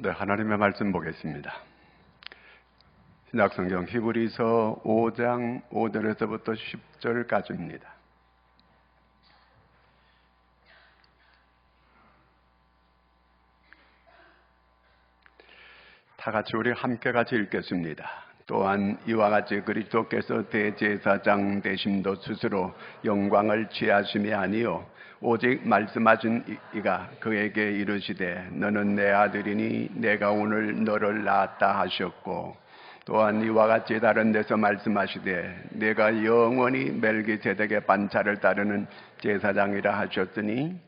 네, 하나님의 말씀 보겠습니다. 신약성경 히브리서 5장 5절에서부터 10절까지입니다. 다 같이 우리 함께 같이 읽겠습니다. 또한 이와 같이 그리스도께서 대제사장 되심도 스스로 영광을 취하심이 아니요 오직 말씀하신 이가 그에게 이르시되 너는 내 아들이니 내가 오늘 너를 낳았다 하셨고, 또한 이와 같이 다른 데서 말씀하시되 내가 영원히 멜기세덱의 반차를 따르는 제사장이라 하셨으니,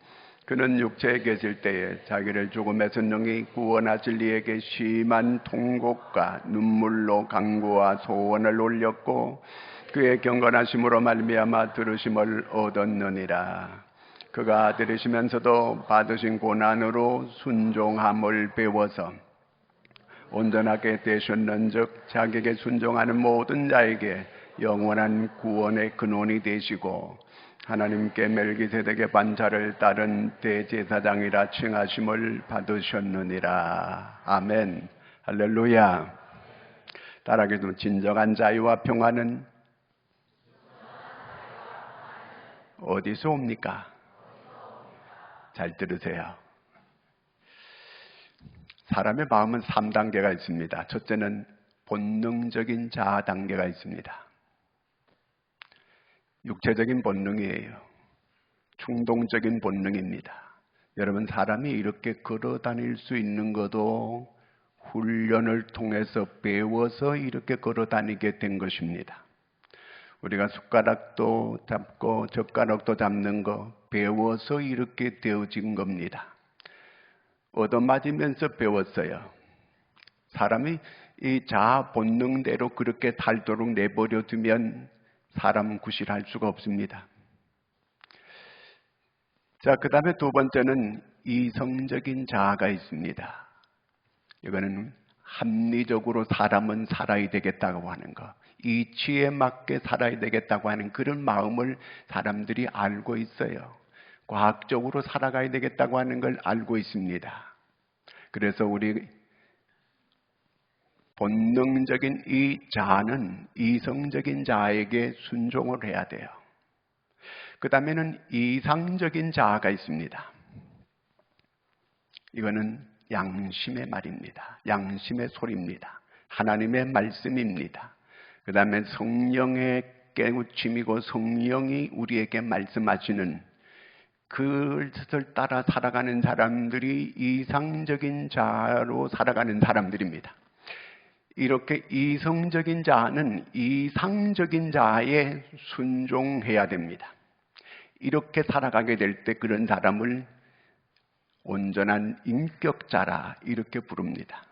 그는 육체에 계실 때에 자기를 죽음에서 능히 구원하실 이에게 심한 통곡과 눈물로 간구와 소원을 올렸고 그의 경건하심으로 말미암아 들으심을 얻었느니라. 그가 들으시면서도 받으신 고난으로 순종함을 배워서 온전하게 되셨는즉 자기에게 순종하는 모든 자에게 영원한 구원의 근원이 되시고 하나님께 멜기세덱의 반차를 따른 대제사장이라 칭하심을 받으셨느니라. 아멘. 할렐루야. 따라하기도 진정한 자유와 평화는 어디서 옵니까? 잘 들으세요. 사람의 마음은 3단계가 있습니다. 첫째는 본능적인 자아 단계가 있습니다. 육체적인 본능이에요. 충동적인 본능입니다. 여러분, 사람이 이렇게 걸어 다닐 수 있는 것도 훈련을 통해서 배워서 이렇게 걸어 다니게 된 것입니다. 우리가 숟가락도 잡고 젓가락도 잡는 거 배워서 이렇게 되어진 겁니다. 얻어맞으면서 배웠어요. 사람이 이 자아 본능대로 그렇게 닳도록 내버려 두면 사람은 구실할 수가 없습니다. 자, 그 다음에 두 번째는 이성적인 자아가 있습니다. 이거는 합리적으로 사람은 살아야 되겠다고 하는 거, 이치에 맞게 살아야 되겠다고 하는 그런 마음을 사람들이 알고 있어요. 과학적으로 살아가야 되겠다고 하는 걸 알고 있습니다. 그래서 우리 본능적인 이 자아는 이성적인 자아에게 순종을 해야 돼요. 그 다음에는 이상적인 자아가 있습니다. 이거는 양심의 말입니다. 양심의 소리입니다. 하나님의 말씀입니다. 그 다음에 성령의 깨우침이고 성령이 우리에게 말씀하시는 그것을 따라 살아가는 사람들이 이상적인 자아로 살아가는 사람들입니다. 이렇게 이성적인 자아는 이상적인 자아에 순종해야 됩니다. 이렇게 살아가게 될 때 그런 사람을 온전한 인격자라 이렇게 부릅니다.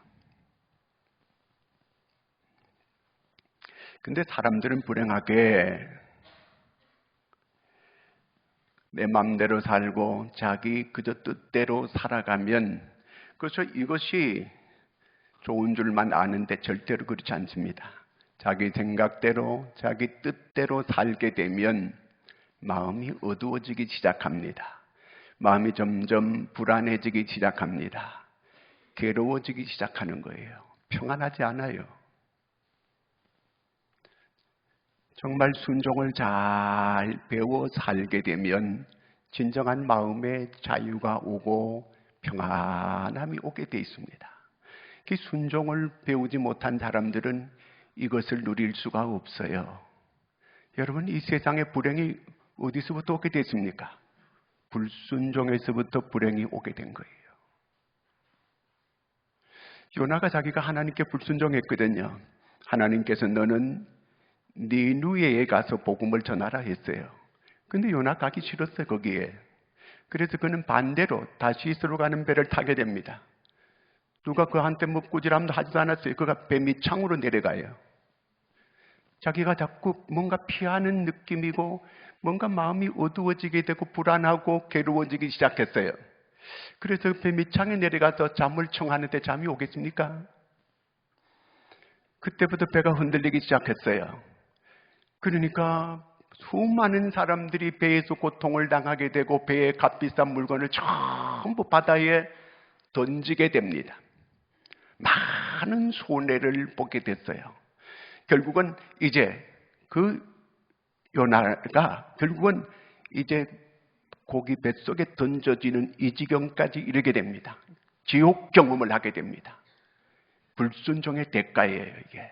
근데 사람들은 불행하게 내 마음대로 살고 자기 그저 뜻대로 살아가면 그래서 이것이 좋은 줄만 아는데 절대로 그렇지 않습니다. 자기 생각대로 자기 뜻대로 살게 되면 마음이 어두워지기 시작합니다. 마음이 점점 불안해지기 시작합니다. 괴로워지기 시작하는 거예요. 평안하지 않아요. 정말 순종을 잘 배워 살게 되면 진정한 마음의 자유가 오고 평안함이 오게 돼 있습니다. 그 순종을 배우지 못한 사람들은 이것을 누릴 수가 없어요. 여러분, 이 세상의 불행이 어디서부터 오게 됐습니까? 불순종에서부터 불행이 오게 된 거예요. 요나가 자기가 하나님께 불순종했거든요. 하나님께서 너는 니누에에 가서 복음을 전하라 했어요. 근데 요나 가기 싫었어요, 거기에. 그래서 그는 반대로 다시스로 가는 배를 타게 됩니다. 누가 그한테 뭐 꾸지람도 하지도 않았어요. 그가 배 밑창으로 내려가요. 자기가 자꾸 뭔가 피하는 느낌이고 뭔가 마음이 어두워지게 되고 불안하고 괴로워지기 시작했어요. 그래서 배 밑창에 내려가서 잠을 청하는데 잠이 오겠습니까? 그때부터 배가 흔들리기 시작했어요. 그러니까 수많은 사람들이 배에서 고통을 당하게 되고 배에 값비싼 물건을 전부 바다에 던지게 됩니다. 많은 손해를 보게 됐어요. 결국은 이제 그 요나가 결국은 이제 고기 뱃속에 던져지는 이 지경까지 이르게 됩니다. 지옥 경험을 하게 됩니다. 불순종의 대가예요, 이게.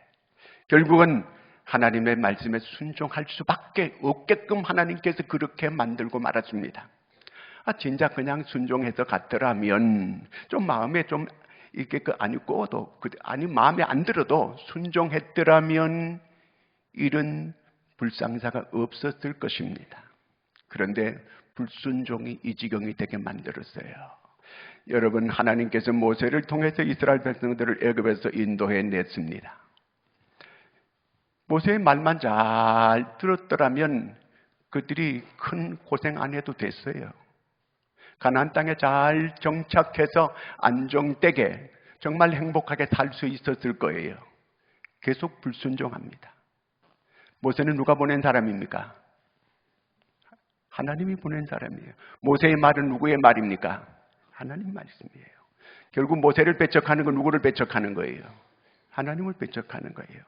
결국은 하나님의 말씀에 순종할 수밖에 없게끔 하나님께서 그렇게 만들고 말았습니다. 진짜 그냥 순종해서 갔더라면 좀 마음에 좀 이게 아니 꼬도 아니 마음에 안 들어도 순종했더라면 이런 불상사가 없었을 것입니다. 그런데 불순종이 이 지경이 되게 만들었어요. 여러분, 하나님께서 모세를 통해서 이스라엘 백성들을 애굽에서 인도해 냈습니다. 모세의 말만 잘 들었더라면 그들이 큰 고생 안 해도 됐어요. 가나안 땅에 잘 정착해서 안정되게 정말 행복하게 살 수 있었을 거예요. 계속 불순종합니다. 모세는 누가 보낸 사람입니까? 하나님이 보낸 사람이에요. 모세의 말은 누구의 말입니까? 하나님 말씀이에요. 결국 모세를 배척하는 건 누구를 배척하는 거예요? 하나님을 배척하는 거예요.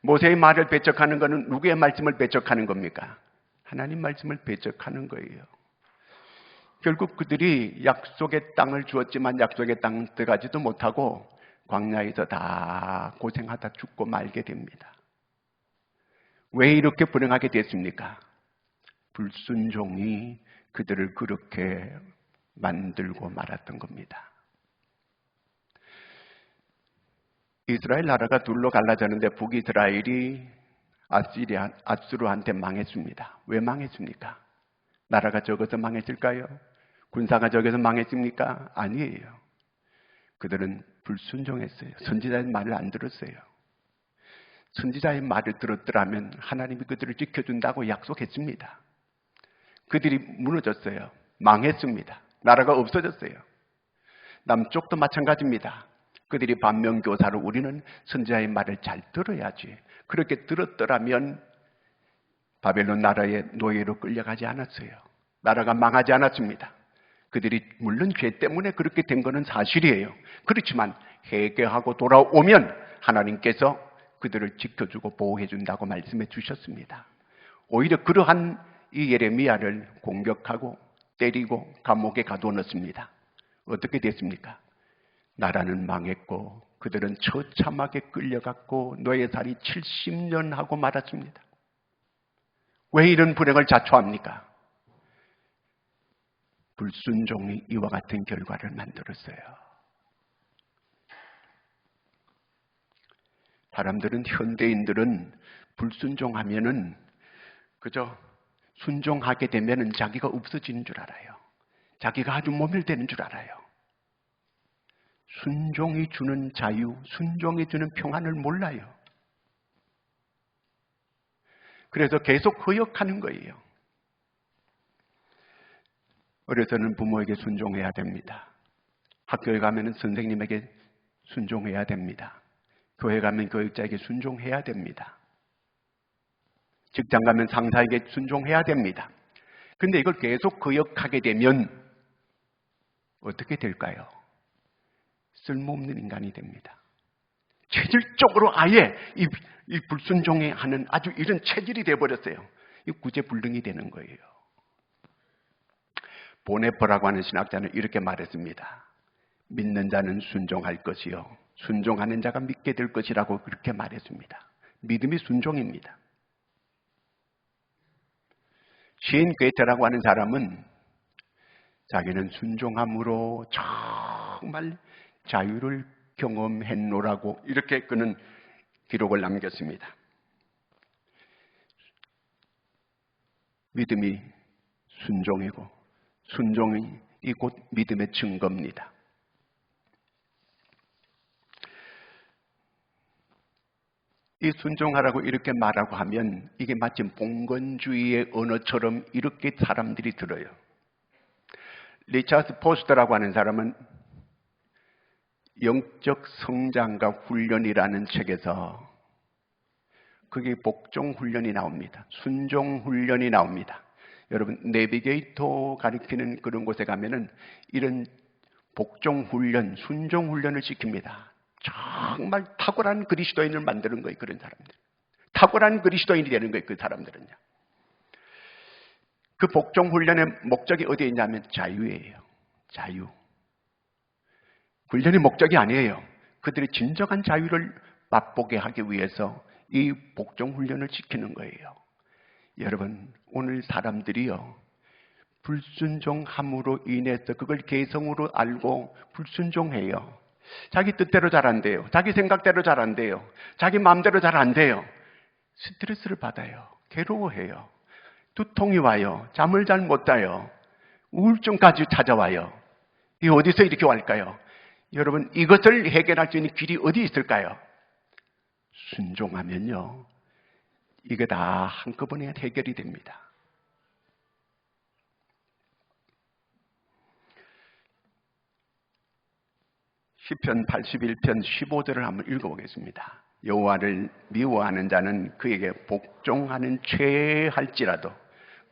모세의 말을 배척하는 것은 누구의 말씀을 배척하는 겁니까? 하나님 말씀을 배척하는 거예요. 결국 그들이 약속의 땅을 주었지만 약속의 땅 들어가지도 못하고 광야에서 다 고생하다 죽고 말게 됩니다. 왜 이렇게 불행하게 됐습니까? 불순종이 그들을 그렇게 만들고 말았던 겁니다. 이스라엘 나라가 둘로 갈라졌는데 북이스라엘이 아수르한테 망했습니다. 왜 망했습니까? 나라가 적어서 망했을까요? 군사가 적어서 망했습니까? 아니에요. 그들은 불순종했어요. 선지자의 말을 안 들었어요. 선지자의 말을 들었더라면 하나님이 그들을 지켜준다고 약속했습니다. 그들이 무너졌어요. 망했습니다. 나라가 없어졌어요. 남쪽도 마찬가지입니다. 그들이 반면교사로 우리는 선지자의 말을 잘 들어야지. 그렇게 들었더라면 바벨론 나라의 노예로 끌려가지 않았어요. 나라가 망하지 않았습니다. 그들이 물론 죄 때문에 그렇게 된 것은 사실이에요. 그렇지만 회개하고 돌아오면 하나님께서 그들을 지켜주고 보호해준다고 말씀해 주셨습니다. 오히려 그러한 이 예레미야를 공격하고 때리고 감옥에 가둬놓습니다. 어떻게 됐습니까? 나라는 망했고 그들은 처참하게 끌려갔고 노예살이 70년 하고 말았습니다. 왜 이런 불행을 자초합니까? 불순종이 이와 같은 결과를 만들었어요. 사람들은, 현대인들은 불순종하면은 그저 순종하게 되면은 자기가 없어지는 줄 알아요. 자기가 아주 모멸되는 줄 알아요. 순종이 주는 자유, 순종이 주는 평안을 몰라요. 그래서 계속 허역하는 거예요. 어려서는 부모에게 순종해야 됩니다. 학교에 가면 선생님에게 순종해야 됩니다. 교회 가면 교육자에게 순종해야 됩니다. 직장 가면 상사에게 순종해야 됩니다. 근데 이걸 계속 거역하게 되면 어떻게 될까요? 쓸모없는 인간이 됩니다. 체질적으로 아예 이 불순종에 하는 아주 이런 체질이 되어버렸어요. 이 구제불능이 되는 거예요. 보네퍼라고 하는 신학자는 이렇게 말했습니다. 믿는 자는 순종할 것이요, 순종하는 자가 믿게 될 것이라고 그렇게 말했습니다. 믿음이 순종입니다. 시인 괴테라고 하는 사람은 자기는 순종함으로 정말 자유를 경험했노라고 이렇게 그는 기록을 남겼습니다. 믿음이 순종이고 순종이 곧 믿음의 증거입니다. 이 순종하라고 이렇게 말하고 하면 이게 마치 봉건주의의 언어처럼 이렇게 사람들이 들어요. 리차드 포스터라고 하는 사람은 영적 성장과 훈련이라는 책에서 그게 복종 훈련이 나옵니다. 순종 훈련이 나옵니다. 여러분, 내비게이터 가리키는 그런 곳에 가면은 이런 복종 훈련, 순종 훈련을 시킵니다. 정말 탁월한 그리스도인을 만드는 거예요. 그런 사람들. 탁월한 그리스도인이 되는 거예요. 그 사람들은요. 그 복종 훈련의 목적이 어디에 있냐면 자유예요. 자유. 훈련의 목적이 아니에요. 그들이 진정한 자유를 맛보게 하기 위해서 이 복종 훈련을 시키는 거예요. 여러분, 오늘 사람들이요, 불순종함으로 인해서 그걸 개성으로 알고 불순종해요. 자기 뜻대로 잘 안 돼요. 자기 생각대로 잘 안 돼요. 자기 마음대로 잘 안 돼요. 스트레스를 받아요. 괴로워해요. 두통이 와요. 잠을 잘 못 자요. 우울증까지 찾아와요. 이 어디서 이렇게 왔을까요? 여러분, 이것을 해결할 수 있는 길이 어디 있을까요? 순종하면요, 이게 다 한꺼번에 해결이 됩니다. 시편 81편 15절을 한번 읽어보겠습니다. 여호와를 미워하는 자는 그에게 복종하는 죄할지라도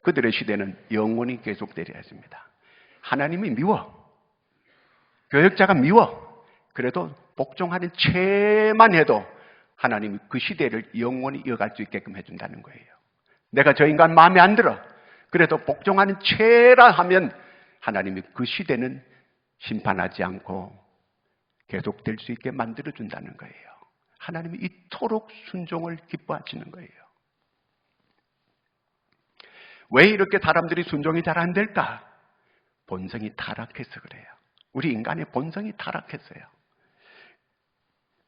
그들의 시대는 영원히 계속되리라 했습니다. 하나님이 미워. 교역자가 미워. 그래도 복종하는 죄만 해도 하나님이 그 시대를 영원히 이어갈 수 있게끔 해준다는 거예요. 내가 저 인간 마음에 안 들어. 그래도 복종하는 죄라 하면 하나님이 그 시대는 심판하지 않고 계속될 수 있게 만들어준다는 거예요. 하나님이 이토록 순종을 기뻐하시는 거예요. 왜 이렇게 사람들이 순종이 잘 안 될까? 본성이 타락해서 그래요. 우리 인간의 본성이 타락했어요.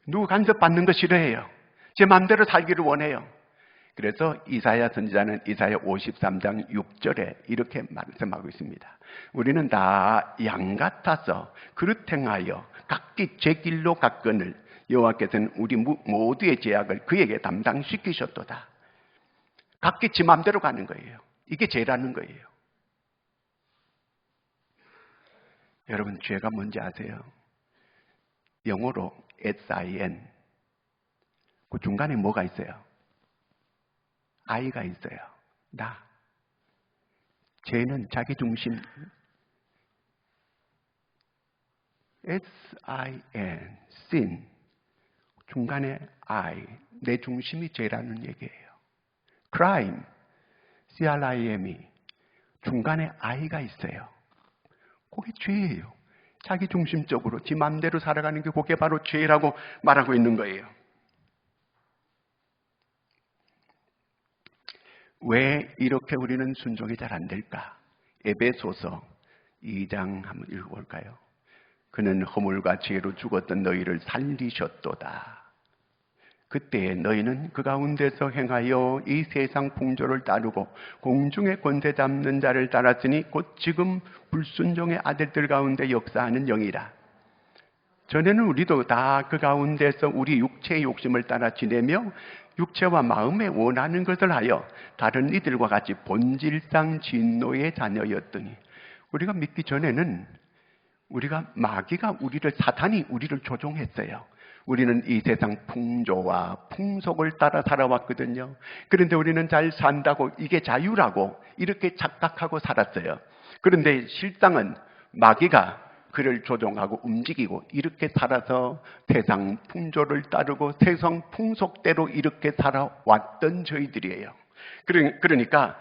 누구 간섭받는 거 싫어해요. 제 마음대로 살기를 원해요. 그래서 이사야 선지자는 이사야 53장 6절에 이렇게 말씀하고 있습니다. 우리는 다 양 같아서 그릇 행하여 각기 제 길로 갔거늘 여호와께서는 우리 모두의 죄악을 그에게 담당시키셨도다. 각기 지 마음대로 가는 거예요. 이게 죄라는 거예요. 여러분, 죄가 뭔지 아세요? 영어로 sin. 그 중간에 뭐가 있어요? I가 있어요. 나. 죄는 자기 중심. sin. sin. 중간에 I. 내 중심이 죄라는 얘기예요. crime. crime. 중간에 I가 있어요. 그게 죄예요. 자기 중심적으로 지 맘대로 살아가는 게 그게 바로 죄라고 말하고 있는 거예요. 왜 이렇게 우리는 순종이 잘 안 될까? 에베소서 2장 한번 읽어볼까요? 그는 허물과 죄로 죽었던 너희를 살리셨도다. 그때 너희는 그 가운데서 행하여 이 세상 풍조를 따르고 공중의 권세 잡는 자를 따랐으니 곧 지금 불순종의 아들들 가운데 역사하는 영이라. 전에는 우리도 다 그 가운데서 우리 육체의 욕심을 따라 지내며 육체와 마음에 원하는 것을 하여 다른 이들과 같이 본질상 진노의 자녀였더니, 우리가 믿기 전에는 마귀가 사탄이 우리를 조종했어요. 우리는 이 세상 풍조와 풍속을 따라 살아왔거든요. 그런데 우리는 잘 산다고 이게 자유라고 이렇게 착각하고 살았어요. 그런데 실상은 마귀가 그를 조종하고 움직이고 이렇게 살아서 세상 풍조를 따르고 세상 풍속대로 이렇게 살아왔던 저희들이에요. 그러니까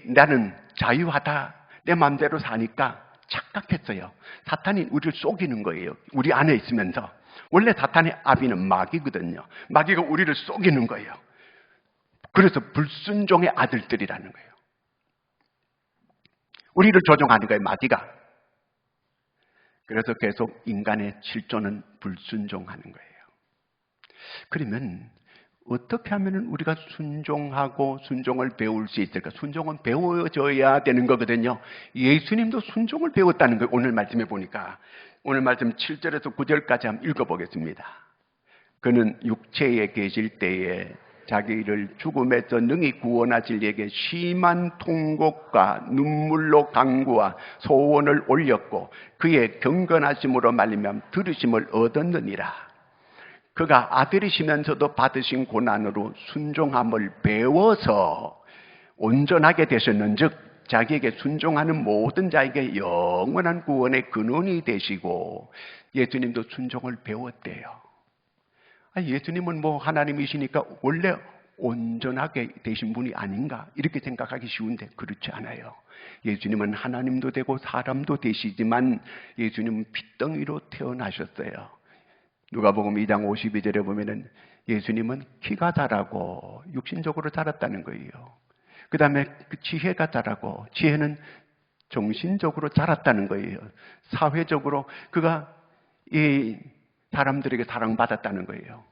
나는 자유하다, 내 마음대로 사니까 착각했어요. 사탄이 우리를 속이는 거예요. 우리 안에 있으면서. 원래 사탄의 아비는 마귀거든요. 마귀가 우리를 속이는 거예요. 그래서 불순종의 아들들이라는 거예요. 우리를 조종하는 거예요, 마귀가. 그래서 계속 인간의 실존은 불순종하는 거예요. 그러면 어떻게 하면 우리가 순종하고 순종을 배울 수 있을까? 순종은 배워져야 되는 거거든요. 예수님도 순종을 배웠다는 거예요. 오늘 말씀해 보니까. 오늘 말씀 7절에서 9절까지 한번 읽어보겠습니다. 그는 육체에 계실 때에 자기를 죽음에서 능히 구원하실 이에게 심한 통곡과 눈물로 간구와 소원을 올렸고 그의 경건하심으로 말미암아 들으심을 얻었느니라. 그가 아들이시면서도 받으신 고난으로 순종함을 배워서 온전하게 되셨는즉 자기에게 순종하는 모든 자에게 영원한 구원의 근원이 되시고 예수님도 순종을 배웠대요. 예수님은 뭐 하나님이시니까 원래 온전하게 되신 분이 아닌가 이렇게 생각하기 쉬운데 그렇지 않아요. 예수님은 하나님도 되고 사람도 되시지만 예수님은 핏덩이로 태어나셨어요. 누가복음 2장 52절에 보면은 예수님은 키가 자라고 육신적으로 자랐다는 거예요. 그 다음에 그 지혜가 자라고 지혜는 정신적으로 자랐다는 거예요. 사회적으로 그가 이 사람들에게 사랑받았다는 거예요.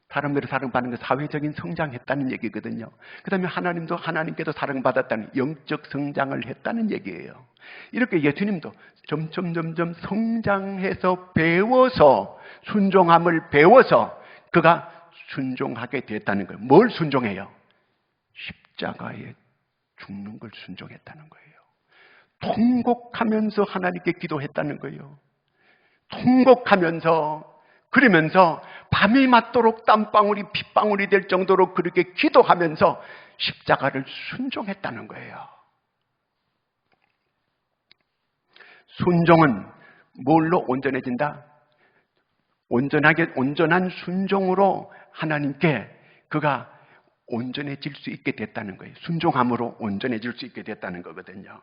사람들이 사랑받는 게 사회적인 성장했다는 얘기거든요. 그 다음에 하나님도 하나님께도 사랑받았다는 영적 성장을 했다는 얘기예요. 이렇게 예수님도 점점 성장해서 배워서 순종함을 배워서 그가 순종하게 됐다는 거예요. 뭘 순종해요? 십자가에 죽는 걸 순종했다는 거예요. 통곡하면서 하나님께 기도했다는 거예요. 통곡하면서 그러면서 밤이 맞도록 땀방울이 핏방울이 될 정도로 그렇게 기도하면서 십자가를 순종했다는 거예요. 순종은 뭘로 온전해진다? 온전한 순종으로 하나님께 그가 온전해질 수 있게 됐다는 거예요. 순종함으로 온전해질 수 있게 됐다는 거거든요.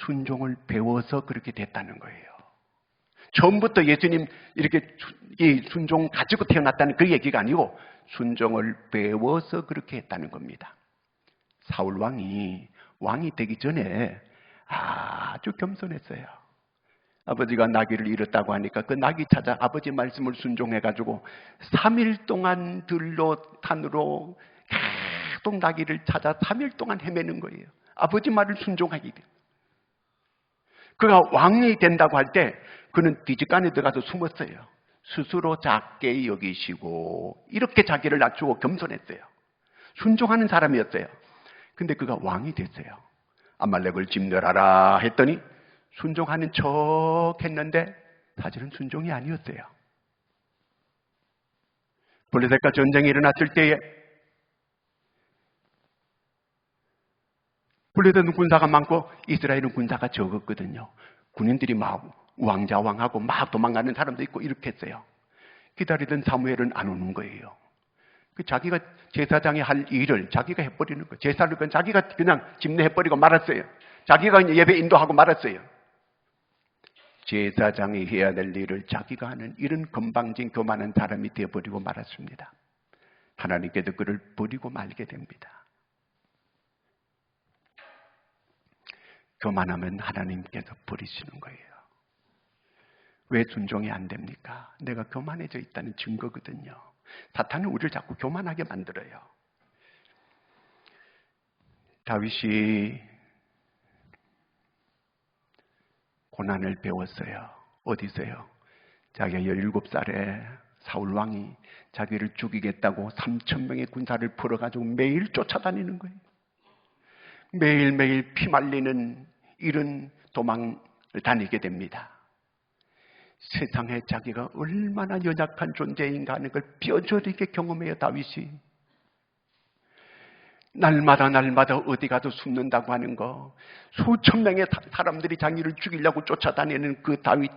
순종을 배워서 그렇게 됐다는 거예요. 처음부터 예수님 이렇게 이 순종 가지고 태어났다는 그 얘기가 아니고 순종을 배워서 그렇게 했다는 겁니다. 사울 왕이 되기 전에 아주 겸손했어요. 아버지가 나귀를 잃었다고 하니까 그 나귀 찾아 아버지 말씀을 순종해가지고 3일 동안 들로 탄으로 계속 나귀를 찾아 3일 동안 헤매는 거예요. 아버지 말을 순종하기 위해. 그가 왕이 된다고 할 때 그는 뒤집간에 들어가서 숨었어요. 스스로 작게 여기시고 이렇게 자기를 낮추고 겸손했어요. 순종하는 사람이었어요. 근데 그가 왕이 됐어요. 아말렉을 진멸하라 했더니 순종하는 척 했는데 사실은 순종이 아니었어요. 블레셋과 전쟁이 일어났을 때에 블레셋은 군사가 많고 이스라엘은 군사가 적었거든요. 군인들이 막 우왕좌왕하고 막 도망가는 사람도 있고 이렇게 했어요. 기다리던 사무엘은 안 오는 거예요. 자기가 제사장이 할 일을 자기가 해버리는 거예요. 제사를 자기가 그냥 집례해버리고 말았어요. 자기가 예배 인도하고 말았어요. 제사장이 해야 될 일을 자기가 하는 이런 건방진 교만한 사람이 되어버리고 말았습니다. 하나님께도 그를 버리고 말게 됩니다. 교만하면 하나님께서 버리시는 거예요. 왜 순종이 안 됩니까? 내가 교만해져 있다는 증거거든요. 사탄은 우리를 자꾸 교만하게 만들어요. 다윗이 고난을 배웠어요. 어디서요? 자기가 17살에 사울왕이 자기를 죽이겠다고 3,000명의 군사를 풀어가지고 매일 쫓아다니는 거예요. 매일매일 피 말리는 이런 도망을 다니게 됩니다. 세상에 자기가 얼마나 연약한 존재인가 하는 걸 뼈저리게 경험해요. 다윗이 날마다 어디 가도 숨는다고 하는 거, 수천 명의 사람들이 자기를 죽이려고 쫓아다니는 그 다윗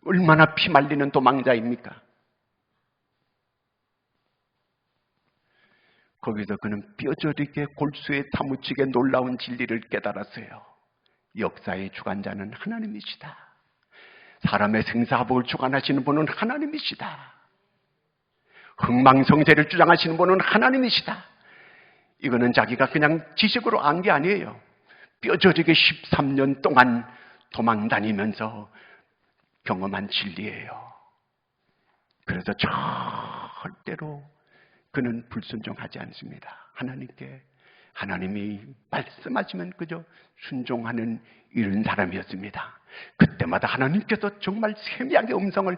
얼마나 피 말리는 도망자입니까? 거기서 그는 뼈저리게 골수에 사무치게 놀라운 진리를 깨달았어요. 역사의 주관자는 하나님이시다. 사람의 생사복을 주관하시는 분은 하나님이시다. 흥망성쇠를 주장하시는 분은 하나님이시다. 이거는 자기가 그냥 지식으로 안 게 아니에요. 뼈저리게 13년 동안 도망다니면서 경험한 진리예요. 그래서 절대로 그는 불순종하지 않습니다. 하나님이 말씀하시면 그저 순종하는 이런 사람이었습니다. 그때마다 하나님께서 정말 세미하게 음성을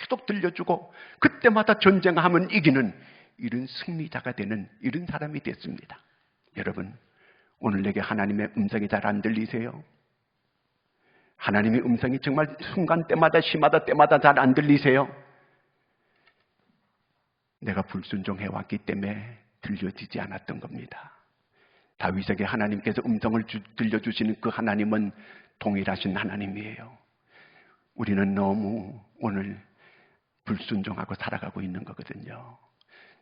계속 들려주고 그때마다 전쟁하면 이기는 이런 승리자가 되는 이런 사람이 됐습니다. 여러분, 오늘 내게 하나님의 음성이 잘 안 들리세요? 하나님의 음성이 정말 순간 때마다 시마다 때마다 잘 안 들리세요? 내가 불순종해왔기 때문에 들려지지 않았던 겁니다. 다윗에게 하나님께서 음성을 들려주시는 그 하나님은 동일하신 하나님이에요. 우리는 너무 오늘 불순종하고 살아가고 있는 거거든요.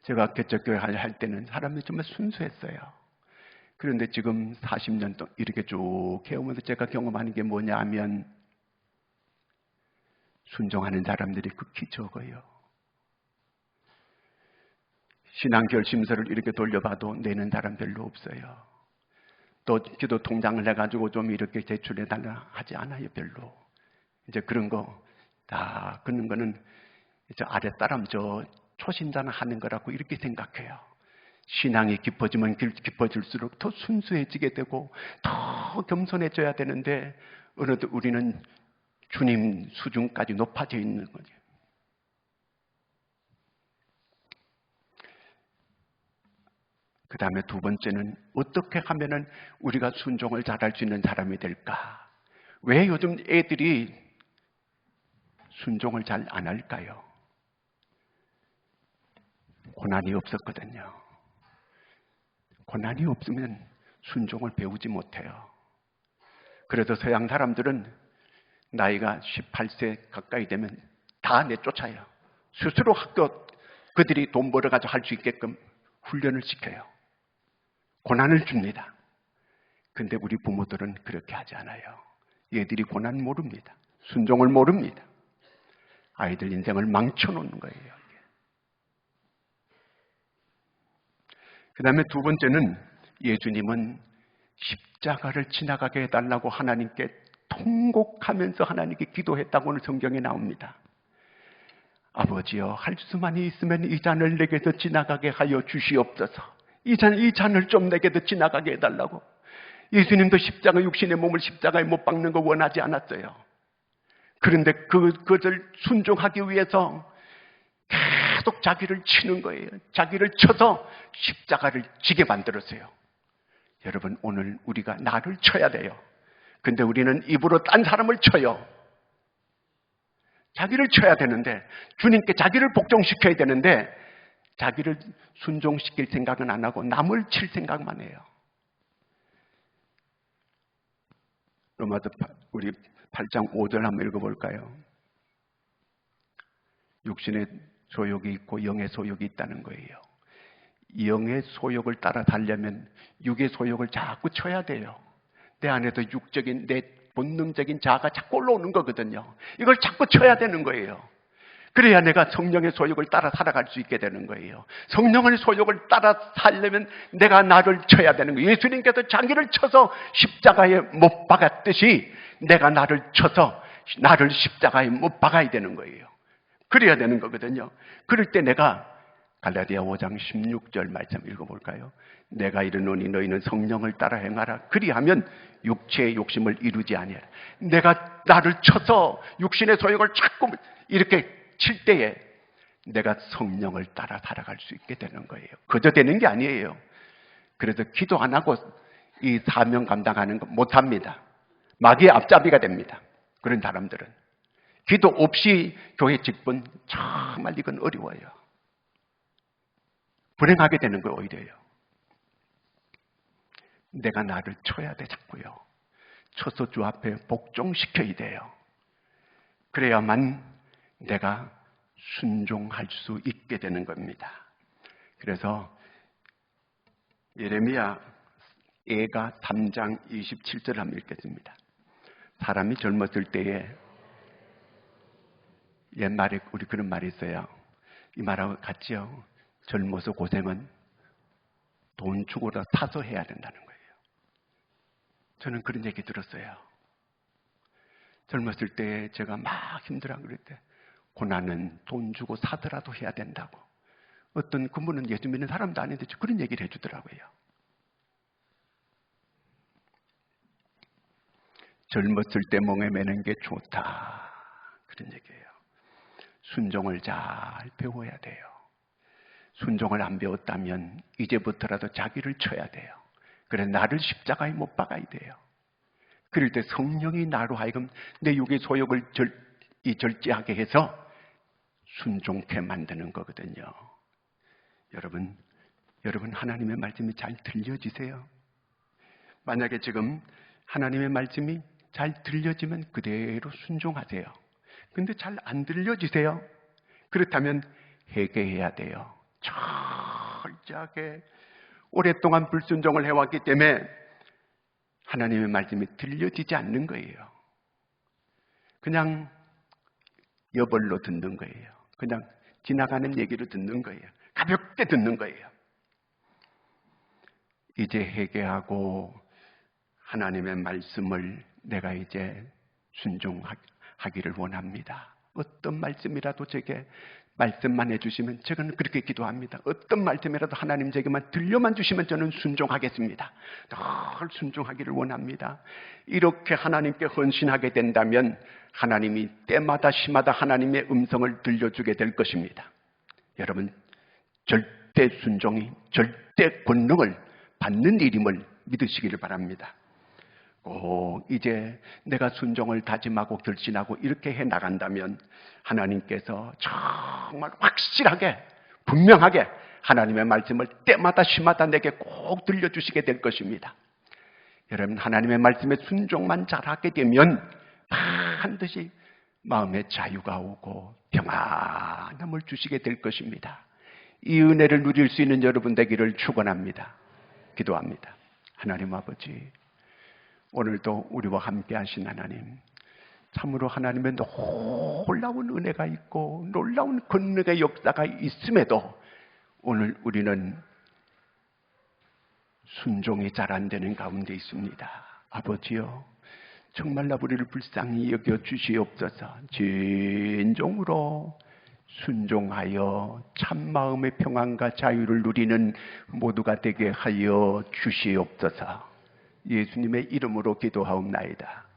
제가 개척교회 할 때는 사람들이 정말 순수했어요. 그런데 지금 40년 동안 이렇게 쭉 해오면서 제가 경험하는 게 뭐냐 하면 순종하는 사람들이 극히 적어요. 신앙 결심서를 이렇게 돌려봐도 내는 사람 별로 없어요. 또 기도 통장을 해가지고 좀 이렇게 제출해달라 하지 않아요, 별로. 이제 그런 거 다 그런 거는 이제 아랫사람 저 초신자는 하는 거라고 이렇게 생각해요. 신앙이 깊어지면 깊어질수록 더 순수해지게 되고 더 겸손해져야 되는데 어느덧 우리는 주님 수준까지 높아져 있는 거죠. 그 다음에 두 번째는 어떻게 하면은 우리가 순종을 잘할 수 있는 사람이 될까? 왜 요즘 애들이 순종을 잘 안 할까요? 고난이 없었거든요. 고난이 없으면 순종을 배우지 못해요. 그래서 서양 사람들은 나이가 18세 가까이 되면 다 내쫓아요. 스스로 학교 그들이 돈 벌어가지고 할 수 있게끔 훈련을 시켜요. 고난을 줍니다. 근데 우리 부모들은 그렇게 하지 않아요. 얘들이 고난 모릅니다. 순종을 모릅니다. 아이들 인생을 망쳐놓는 거예요. 그 다음에 두 번째는 예수님은 십자가를 지나가게 해달라고 하나님께 통곡하면서 하나님께 기도했다고는 성경에 나옵니다. 아버지여, 할 수만 있으면 이 잔을 내게서 지나가게 하여 주시옵소서. 이 잔을 좀 내게도 지나가게 해달라고. 예수님도 십자가 육신의 몸을 십자가에 못 박는 거 원하지 않았어요. 그런데 그것을 순종하기 위해서 계속 자기를 치는 거예요. 자기를 쳐서 십자가를 지게 만들었어요. 여러분, 오늘 우리가 나를 쳐야 돼요. 근데 우리는 입으로 딴 사람을 쳐요. 자기를 쳐야 되는데, 주님께 자기를 복종시켜야 되는데 자기를 순종시킬 생각은 안 하고 남을 칠 생각만 해요. 로마서 우리 8장 5절 한번 읽어볼까요? 육신의 소욕이 있고 영의 소욕이 있다는 거예요. 영의 소욕을 따라 살려면 육의 소욕을 자꾸 쳐야 돼요. 내 안에도 육적인 내 본능적인 자아가 자꾸 올라오는 거거든요. 이걸 자꾸 쳐야 되는 거예요. 그래야 내가 성령의 소욕을 따라 살아갈 수 있게 되는 거예요. 성령의 소욕을 따라 살려면 내가 나를 쳐야 되는 거예요. 예수님께서 자기를 쳐서 십자가에 못 박았듯이 내가 나를 쳐서 나를 십자가에 못 박아야 되는 거예요. 그래야 되는 거거든요. 그럴 때 내가 갈라디아 5장 16절 말씀 읽어볼까요? 내가 이르노니 너희는 성령을 따라 행하라. 그리하면 육체의 욕심을 이루지 아니하라. 내가 나를 쳐서 육신의 소욕을 자꾸 이렇게 칠 때에 내가 성령을 따라 살아갈 수 있게 되는 거예요. 그저 되는 게 아니에요. 그래서 기도 안 하고 이 사명 감당하는 거 못합니다. 마귀의 앞잡이가 됩니다. 그런 사람들은. 기도 없이 교회 직분 정말 이건 어려워요. 불행하게 되는 거 오히려요. 내가 나를 쳐야 돼 자꾸요. 쳐서 주 앞에 복종시켜야 돼요. 그래야만 내가 순종할 수 있게 되는 겁니다. 그래서 예레미야 예가 3장 27절을 한번 읽겠습니다. 사람이 젊었을 때에 옛말에 우리 그런 말이 있어요. 이 말하고 같이요. 젊어서 고생은 돈 주고라 사서 해야 된다는 거예요. 저는 그런 얘기 들었어요. 젊었을 때 제가 막 힘들어하고 그럴 때 고난은 돈 주고 사더라도 해야 된다고. 어떤 그분은 예수 믿는 사람도 아닌데 그런 얘기를 해주더라고요. 젊었을 때 멍에 매는 게 좋다. 그런 얘기예요. 순종을 잘 배워야 돼요. 순종을 안 배웠다면 이제부터라도 자기를 쳐야 돼요. 그래 나를 십자가에 못 박아야 돼요. 그럴 때 성령이 나로 하여금 내 육의 소욕을 절제하게 해서 순종케 만드는 거거든요. 여러분 하나님의 말씀이 잘 들려지세요? 만약에 지금 하나님의 말씀이 잘 들려지면 그대로 순종하세요. 근데 잘 안 들려지세요? 그렇다면 회개해야 돼요. 철저하게 오랫동안 불순종을 해왔기 때문에 하나님의 말씀이 들려지지 않는 거예요. 그냥 여벌로 듣는 거예요. 그냥 지나가는 얘기로 듣는 거예요. 가볍게 듣는 거예요. 이제 회개하고 하나님의 말씀을 내가 이제 순종하기를 원합니다. 어떤 말씀이라도 제게 말씀만 해주시면 저는 그렇게 기도합니다. 어떤 말씀이라도 하나님 제게만 들려만 주시면 저는 순종하겠습니다. 늘 순종하기를 원합니다. 이렇게 하나님께 헌신하게 된다면 하나님이 때마다 시마다 하나님의 음성을 들려주게 될 것입니다. 여러분, 절대 순종이 절대 권능을 받는 일임을 믿으시기를 바랍니다. 이제 내가 순종을 다짐하고 결심하고 이렇게 해 나간다면 하나님께서 정말 확실하게 분명하게 하나님의 말씀을 때마다 시마다 내게 꼭 들려주시게 될 것입니다. 여러분, 하나님의 말씀에 순종만 잘하게 되면 반드시 마음의 자유가 오고 평안함을 주시게 될 것입니다. 이 은혜를 누릴 수 있는 여러분 되기를 축원합니다. 기도합니다. 하나님 아버지, 오늘도 우리와 함께 하신 하나님, 참으로 하나님의 놀라운 은혜가 있고 놀라운 권능의 역사가 있음에도 오늘 우리는 순종이 잘 안 되는 가운데 있습니다. 아버지여, 정말로 우리를 불쌍히 여겨 주시옵소서. 진정으로 순종하여 참마음의 평안과 자유를 누리는 모두가 되게 하여 주시옵소서. 예수님의 이름으로 기도하옵나이다.